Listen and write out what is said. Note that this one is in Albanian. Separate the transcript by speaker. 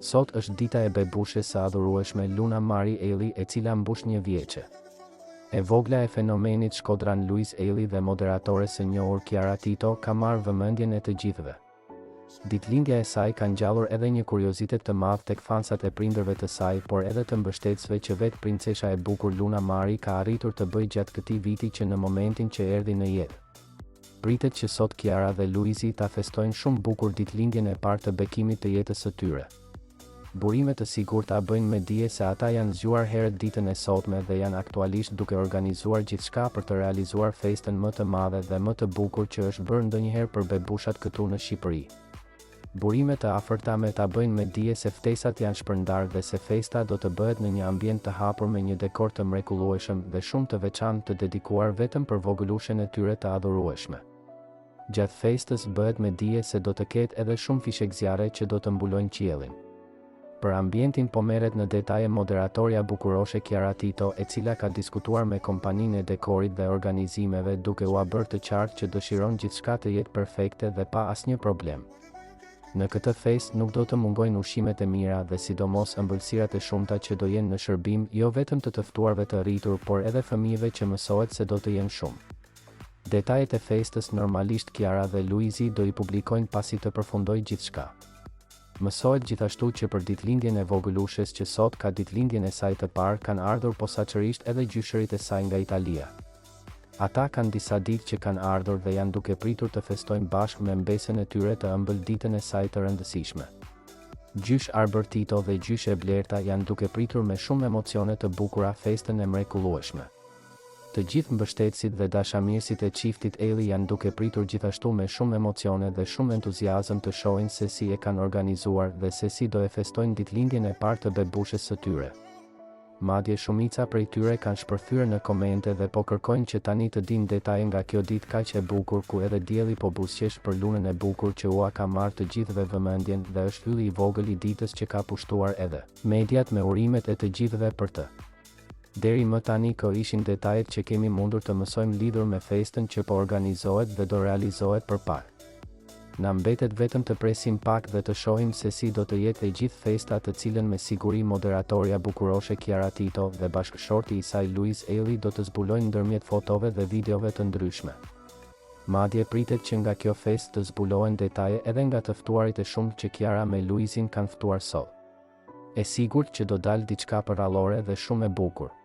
Speaker 1: Sot është dita e bebushes së adhurueshme Luna Mari Eli, e cila mbush 1 vjeçë. E vogla e fenomenit shkodran Louise Eli dhe moderatore së njohur Chiara Tito ka marrë vëmendjen e të gjithëve. Ditëlindja e saj ka ngjallur edhe një kuriozitet të madh tek fansat e prindërve të saj, por edhe të mbështetësve që vetë princesha e bukur Luna Mari ka arritur të bëjë gjatë këtij viti që në momentin që erdhi në jetë. Pritet që sot Chiara dhe Louise ta festojnë shumë bukur ditëlindjen e parë të bekimit të jetës së tyre. Burimet të sigurta bëjnë me dije se ata janë zgjuar herët ditën e sotme dhe janë aktualisht duke organizuar gjithçka për të realizuar festën më të madhe dhe më të bukur që është bërë ndonjëherë për bebushat këtu në Shqipëri. Burimet të afërta me ta bëjnë me dije se ftesat janë shpërndarë dhe se festa do të bëhet në një ambient të hapur me një dekor të mrekullueshëm dhe shumë të veçantë të dedikuar vetëm për vogëlushen e tyre të adhurueshme. Gjatë festës bëhet me dije se do të ketë edhe shumë fishek zjarre që do të mbulojnë qiellin. Për ambientin po merret në detaje moderatorja bukuroshe Chiara Tito, e cila ka diskutuar me kompaninë e dekorit dhe organizimeve duke u bërë të qartë që dëshiron gjithçka të jetë perfekte dhe pa asnjë problem. Në këtë festë nuk do të mungojnë ushqimet e mira dhe sidomos ëmbëlsirat e shumta që do jenë në shërbim jo vetëm të të ftuarve të rritur, por edhe fëmijëve që mësohet se do të jenë shumë. Detajet e festës normalisht Chiara dhe Louise do i publikojnë pasi të përfundojë gjithçka. Mësohet gjithashtu që për ditëlindjen e vogëlushes që sot ka ditëlindjen e saj të parë kanë ardhur posaçërisht edhe gjyshërit e saj nga Italia. Ata kanë disa ditë që kanë ardhur dhe janë duke pritur të festojnë bashkë me mbesën e tyre të ëmbël ditën e saj të rëndësishme. Gjysh Albertito dhe gjysh e Blerta janë duke pritur me shumë emocione të bukura festën e mrekullueshme. Të gjithë mbështetësit dhe dashamirësit e çiftit Eli janë duke pritur gjithashtu me shumë emocione dhe shumë entuziazëm të shohin se si e kanë organizuar dhe se si do e festojnë ditëlindjen e parë të bebushes së tyre. Madje shumica prej tyre kanë shpërthyer në komente dhe po kërkojnë që tani të dinë detaje nga kjo ditë kaq e bukur, ku edhe dielli po buzëqesh për lunën e bukur që ua ka marrë të gjithëve vëmendjen dhe është ylli i vogël i ditës që ka pushtuar edhe mediat me urimet e të gjithëve për të. Deri më tani këto ishin detajet që kemi mundur të mësojmë lidhur me festën që po organizohet dhe do realizohet përpara. Na mbetet vetëm të presim pak dhe të shohim se si do të jetë e gjithë festa, të cilën me siguri moderatorja bukuroshe Chiara Tito dhe bashkëshorti i saj Louise Eli do të zbulojnë ndërmjet fotove dhe videove të ndryshme. Madje pritet që nga kjo festë të zbulohen detaje edhe nga të ftuarit e shumë që Chiara me Louisin kanë ftuar sot. E sigurt që do dalë diçka përrallore dhe shumë e bukur.